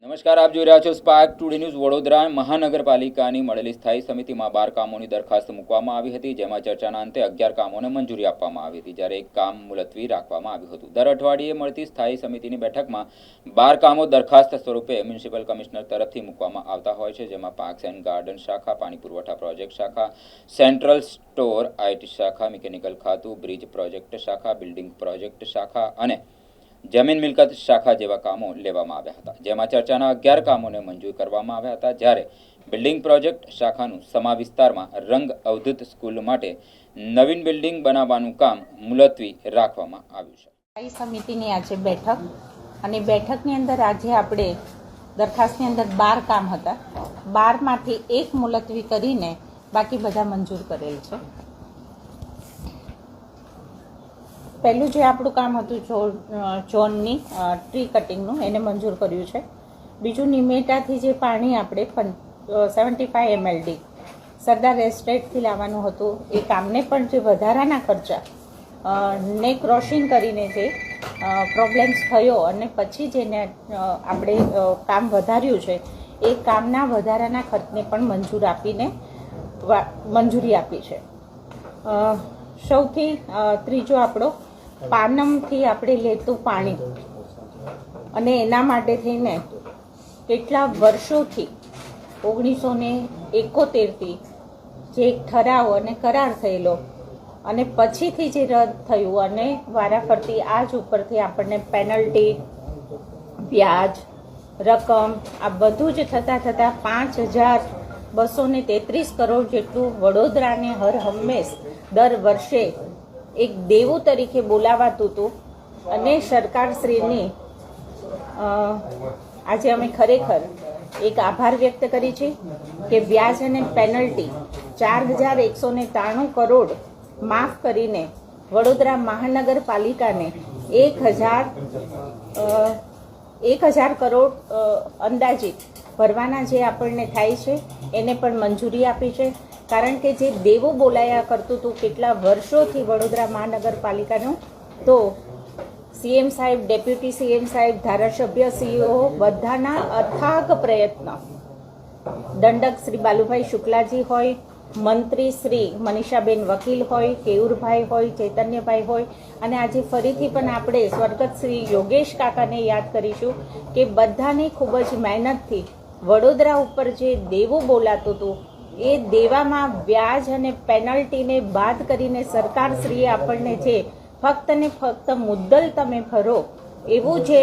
નમસ્કાર, આપ જોઈ રહ્યા છો સ્પાર્ક ટુડે ન્યૂઝ વડોદરા. મહાનગરપાલિકાની મળેલી સ્થાયી સમિતિમાં 12 કામોની દરખાસ્ત મૂકવામાં આવી હતી, જેમાં ચર્ચાના અંતે 11 કામોને મંજૂરી આપવામાં આવી હતી, જ્યારે એક કામ મુલતવી રાખવામાં આવ્યું હતું. દર અઠવાડિયે મળતી સ્થાયી સમિતિની બેઠકમાં 12 કામો દરખાસ્ત સ્વરૂપે મ્યુનિસિપલ કમિશનર તરફથી મૂકવામાં આવતા હોય છે, જેમાં પાર્ક્સ એન્ડ ગાર્ડન શાખા, પાણી પુરવઠા પ્રોજેક્ટ શાખા, સેન્ટ્રલ સ્ટોર, આઈટી શાખા, મિકેનિકલ ખાતું, બ્રિજ પ્રોજેક્ટ શાખા, બિલ્ડિંગ પ્રોજેક્ટ શાખા અને જમીન મિલકત શાખા જેવા કામો લેવામાં આવ્યા હતા, જેમાં ચર્ચાના 11 કામોને મંજૂર કરવામાં આવ્યા હતા, જ્યારે બિલ્ડિંગ પ્રોજેક્ટ શાખાનું સમા વિસ્તારમાં રંગ અવધૂત સ્કૂલ માટે નવીન બિલ્ડિંગ બનાવવાનું કામ મુલતવી રાખવામાં આવ્યું છે. સ્થાયી સમિતિની આજે બેઠક અને બેઠકની અંદર આજે આપણે દરખાસ્તની અંદર 12 કામ હતા. 12 માંથી એક મુલતવી કરીને બાકી બધા મંજૂર કરેલ છે. પહેલું જે આપણું કામ હતું ઝોનની ટ્રી કટિંગનું, એને મંજૂર કર્યું છે. બીજું નિમેટાથી જે પાણી આપણે 75 MLD સરદાર એસ્ટેટથી લાવવાનું હતું, એ કામને પણ જે વધારાના ખર્ચા ને ક્રોસિંગ કરીને જે પ્રોબ્લેમ્સ થયો અને પછી જેને આપણે કામ વધાર્યું છે, એ કામના વધારાના ખર્ચને પણ મંજૂરી આપી છે. સૌથી ત્રીજો આપણો પાનમથી આપણે લેતું પાણી અને એના માટે થઈને કેટલા વર્ષોથી 1971થી જે એક ઠરાવ અને કરાર થયેલો અને પછીથી જે રદ થયું અને વારાફરતી આ જ ઉપરથી આપણને પેનલ્ટી, વ્યાજ, રકમ આ બધું જ થતાં 5233 કરોડ જેટલું વડોદરાને હર હંમેશ દર વર્ષે એક દેવું તરીકે બોલાવાતું હતું. અને સરકારશ્રીની આજે અમે ખરેખર એક આભાર વ્યક્ત કરી છે કે વ્યાજ અને પેનલ્ટી 4193 કરોડ માફ કરીને વડોદરા મહાનગરપાલિકાને 1000 કરોડ અંદાજિત ભરવાના જે આપણને થાય છે એને પણ મંજૂરી આપી છે. કારણ કે જે દેવું બોલાયા કરતું હતું કેટલા વર્ષોથી વડોદરા મહાનગરપાલિકાનું, તો સીએમ સાહેબ, ડેપ્યુટી સીએમ સાહેબ, ધારાસભ્ય, સીઈઓ બધાના અથાગ પ્રયત્ન, દંડક શ્રી બાલુભાઈ શુક્લાજી હોય, મંત્રી શ્રી મનીષાબેન વકીલ હોય, કેયુરભાઈ હોય, ચૈતન્યભાઈ હોય, અને આજે ફરીથી પણ આપણે સ્વર્ગસ્થ શ્રી યોગેશ કાકાને યાદ કરીશું કે બધાની ખૂબ જ મહેનતથી વડોદરા ઉપર જે દેવું બોલાતું હતું એ દેવામાં વ્યાજ અને પેનલ્ટીને બાદ કરીને સરકારશ્રીએ આપણને જે ફક્ત ને ફક્ત મુદ્દલ તમે ભરો એવું જે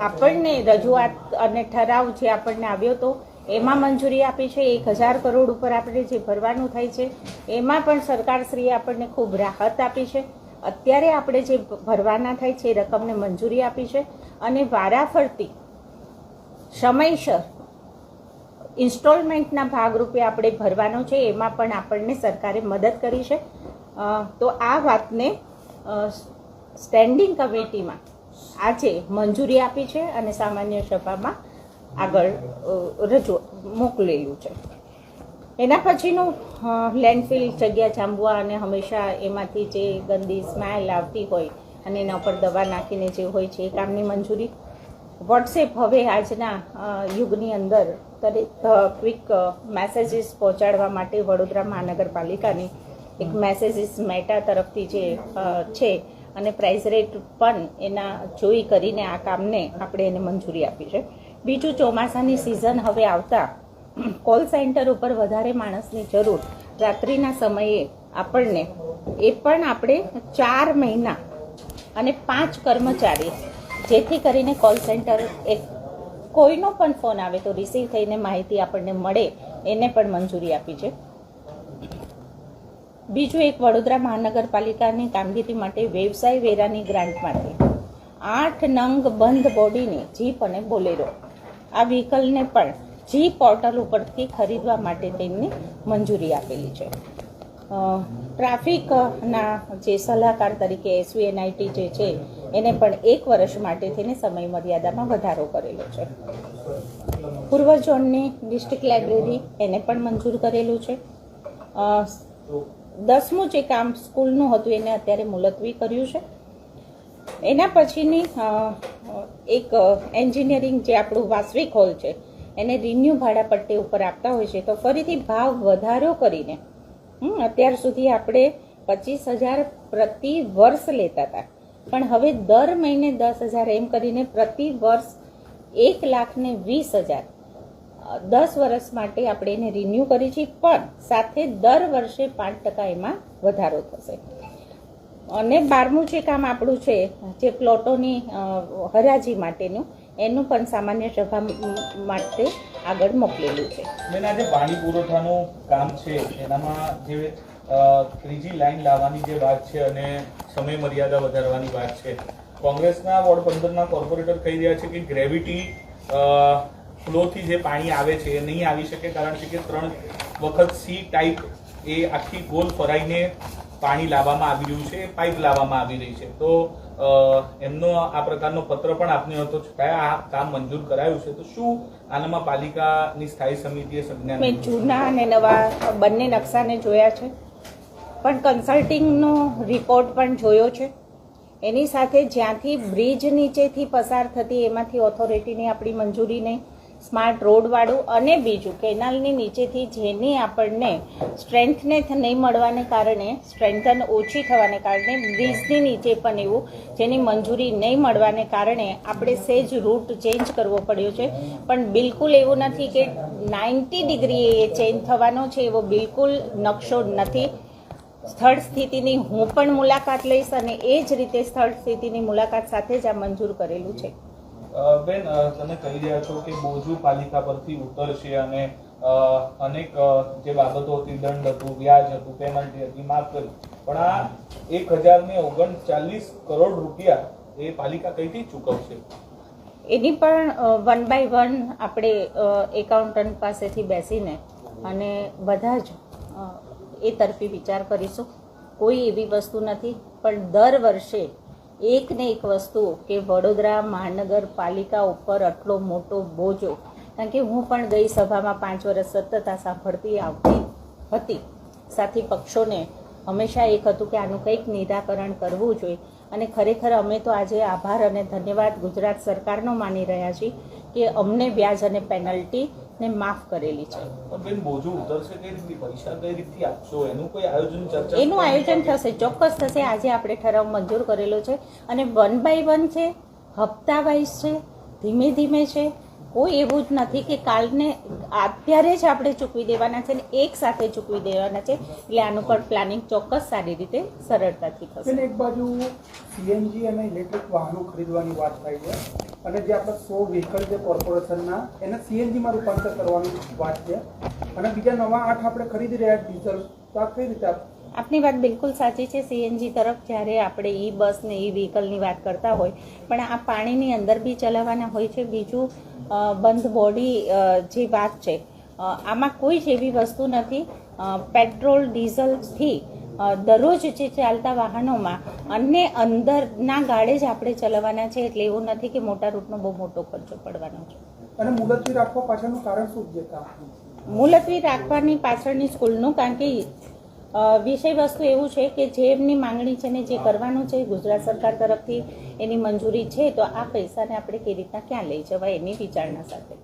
આપણને રજૂઆત અને ઠરાવ જે આપણને આવ્યો હતો એમાં મંજૂરી આપી છે. 1000 કરોડ ઉપર આપણે જે ભરવાનું થાય છે એમાં પણ સરકારશ્રીએ આપણને ખૂબ રાહત આપી છે. અત્યારે આપણે જે ભરવાના થાય છે એ રકમને મંજૂરી આપી છે અને વારાફરતી સમયસર ઇન્સ્ટોલમેન્ટના ભાગરૂપે આપણે ભરવાનો છે, એમાં પણ આપણને સરકારે મદદ કરી છે. તો આ વાતને સ્ટેન્ડિંગ કમિટીમાં આજે મંજૂરી આપી છે અને સામાન્ય સભામાં આગળ મોકલેલું છે. એના પછીનું લેન્ડફિલ જગ્યા જાંબવા અને હંમેશા એમાંથી જે ગંદી સ્મેલ આવતી હોય અને એના ઉપર દવા નાખીને જે હોય છે એ કામની મંજૂરી. વોટ્સએપ હવે આજના યુગની અંદર ક્વિક મેસેજીસ પહોંચાડવા માટે વડોદરા મહાનગરપાલિકાની એક મેસેજીસ મેટા તરફથી જે છે અને પ્રાઇસ રેટ પણ એના જોઈ કરીને આ કામને આપણે એને મંજૂરી આપી છે. બીજું, ચોમાસાની સિઝન હવે આવતા કોલ સેન્ટર ઉપર વધારે માણસની જરૂર રાત્રિના સમયે આપણને એ પણ આપણે 4 મહિના અને 5 કર્મચારી, જેથી કરીને કોલ સેન્ટર એક કોઈનો પણ ફોન આવે તો રિસીવ થઈને માહિતી આપણને મળે એને પણ મંજૂરી આપી છે. બીજું, એક વડોદરા મહાનગરપાલિકાની કામગીરી માટે વ્યવસાય વેરાની ગ્રાન્ટમાંથી 8 નંગ બંધ બોડીની જીપ અને બોલેરો આ વ્હીકલને પણ જી પોર્ટલ ઉપરથી ખરીદવા માટે તેમની મંજૂરી આપેલી છે. ટ્રાફિકના જે સલાહકાર તરીકે SVNIT જે છે એને પણ 1 વર્ષ માટે થઈને સમય મર્યાદામાં વધારો કરેલો છે. પૂર્વ ઝોનની ડિસ્ટ્રિક્ટ લાઇબ્રેરી એને પણ મંજૂર કરેલું છે. 10મું જે કામ સ્કૂલનું હતું એને અત્યારે મુલતવી કર્યું છે. એના પછીની એક એન્જિનિયરિંગ જે આપણું વાસ્વિક હોલ છે એને રિન્યુ ભાડાપટ્ટી ઉપર આપતા હોય છે તો ફરીથી ભાવ વધારો કરીને અત્યાર સુધી આપણે 25,000 પ્રતિ વર્ષ લેતા હતા, પણ હવે દર મહિને 10,000 એમ કરીને પ્રતિ વર્ષ 1,20,000 10 વર્ષ માટે આપણે એને રિન્યુ કરી છે, પણ સાથે દર વર્ષે 5% એમાં વધારો થશે. અને 12મું જે કામ આપણું છે જે પ્લોટોની હરાજી માટેનું એનું પણ સામાન્ય સભા માટે આગળ મોકલેલું છે. બેન, આજે પાણી પુરવઠાનું કામ છે એનામાં જે ત્રીજી લાઈન લાવવાની જે વાત છે અને સમય મર્યાદા વધારવાની વાત છે, કોંગ્રેસના વોર્ડ 15ના કોર્પોરેટર કહી રહ્યા છે કે ગ્રેવિટી ફ્લોથી જે પાણી આવે છે એ નહીં આવી શકે, કારણ કે 3 વખત સી ટાઈપ એ આખી ગોલ ફરાઈને પાણી લાવવામાં આવી રહ્યું છે, પાઇપ લાવવામાં આવી રહી છે. તો એમનો આ પ્રકારનો પત્ર પણ આપને હતો, છતાં આ કામ મંજૂર કરાયું છે. તો શું આનામાં પાલિકાની સ્થાયી સમિતિએ સંજ્ઞાન? મેં જૂના અને નવા બંને નકશાને જોયા છે, પણ કન્સલ્ટિંગનો રિપોર્ટ પણ જોયો છે. એની સાથે જ્યાંથી બ્રિજ નીચેથી પસાર થતી એમાંથી ઓથોરિટીની આપણી મંજૂરી નહીં, સ્માર્ટ રોડવાળું, અને બીજું કેનાલની નીચેથી જેની આપણને સ્ટ્રેન્થને નહીં મળવાને કારણે, સ્ટ્રેન્થન ઓછી થવાને કારણે બ્રિજની નીચે પણ એવું જેની મંજૂરી નહીં મળવાને કારણે આપણે સેજ રૂટ ચેન્જ કરવો પડ્યો છે. પણ બિલકુલ એવું નથી કે 90 ડિગ્રી એ ચેન્જ થવાનો છે, એવો બિલકુલ નકશો નથી. સ્થળ સ્થિતિની હું પણ મુલાકાત લઈશ અને એ જ રીતે સ્થળ સ્થિતિની મુલાકાત સાથે જ આ મંજૂર કરેલું છે. બેન, તમે કહી રહ્યા છો કે બોજુ પાલિકા પરથી ઉતરશે અને અનેક જે બાબતો હતી, દંડ હતું, વ્યાજ હતું, પેનલ્ટી હતી, માફ કરી, પણ આ 1,039 કરોડ રૂપિયા એ પાલિકા કઈથી ચૂકવશે? એની પણ 1 by 1 આપણે એકાઉન્ટન્ટ પાસેથી બેસીને અને બધા જ એ તરફી વિચાર કરીશું. કોઈ એવી વસ્તુ નથી, પણ દર વર્ષે એક ને એક વસ્તુ કે વડોદરા મહાનગરપાલિકા ઉપર આટલો મોટો બોજો, કારણ કે હું પણ ગઈ સભામાં 5 વર્ષ સતત આ સાંભળતી આવતી હતી. સાથી પક્ષોને હંમેશા એક હતું કે આનું કંઈક નિરાકરણ કરવું જોઈએ, અને ખરેખર અમે તો આજે આભાર અને ધન્યવાદ ગુજરાત સરકારનો માની રહ્યા છીએ કે અમને વ્યાજ અને પેનલ્ટીને માફ કરેલી છે. પણ બેન, બોજુ ઉતરશે કઈ રીતે? પૈસા કઈ રીતે આપશો? એનું કોઈ આયોજન, ચર્ચા? એનું આયોજન થશે, ચોક્કસ થશે. આજે આપણે ઠરાવ મંજૂર કરેલો છે અને 1 by 1 છે, હપ્તા વાઇઝ છે, ધીમે ધીમે છે. કોઈ એવું જ નથી કે કાલને અત્યારે જ આપણે ચૂકવી દેવાના છે ને એક સાથે ચૂકવી દેવાના છે. એટલે આનું પણ પ્લાનિંગ ચોક્કસ સારી રીતે સરળતાથી થશે. એક બાજુ સીએનજી અને ઇલેક્ટ્રિક વાહનો ખરીદવાની વાત થાય છે, અને જે આપણા 100 વ્હીકલ છે કોર્પોરેશનના એને સીએનજીમાં રૂપાંતર કરવાની વાત છે, અને બીજા નવા 8 આપણે ખરીદી રહ્યા ડીઝલ, તો આ કઈ રીતે? આપની વાત બિલકુલ સાચી છે. સીએનજી તરફ જ્યારે આપણે ઈ બસ ને ઈ વ્હીકલની વાત કરતા હોય, પણ આ પાણીની અંદર બી ચલાવવાના હોય છે. બીજું બંધ બોડી જે વાત છે, આમાં કોઈ જ એવી વસ્તુ નથી. પેટ્રોલ ડીઝલથી દરરોજ જે ચાલતા વાહનોમાં અને અંદરના ગાડે જ આપણે ચલાવવાના છે, એટલે એવું નથી કે મોટા રૂટનો બહુ મોટો ખર્ચો પડવાનો છે. અને મુલતવી રાખવા પાછળનું કારણ શું છે? મુલતવી રાખવાની પાછળની સ્કૂલનું, કારણ કે વિષય વસ્તુ એવું છે કે જે એમની માંગણી છે ને જે કરવાનું છે ગુજરાત સરકાર તરફથી એની મંજૂરી છે, તો આ પૈસાને આપણે કેવી રીતના ક્યાં લઈ જવાય એની વિચારણા સાથે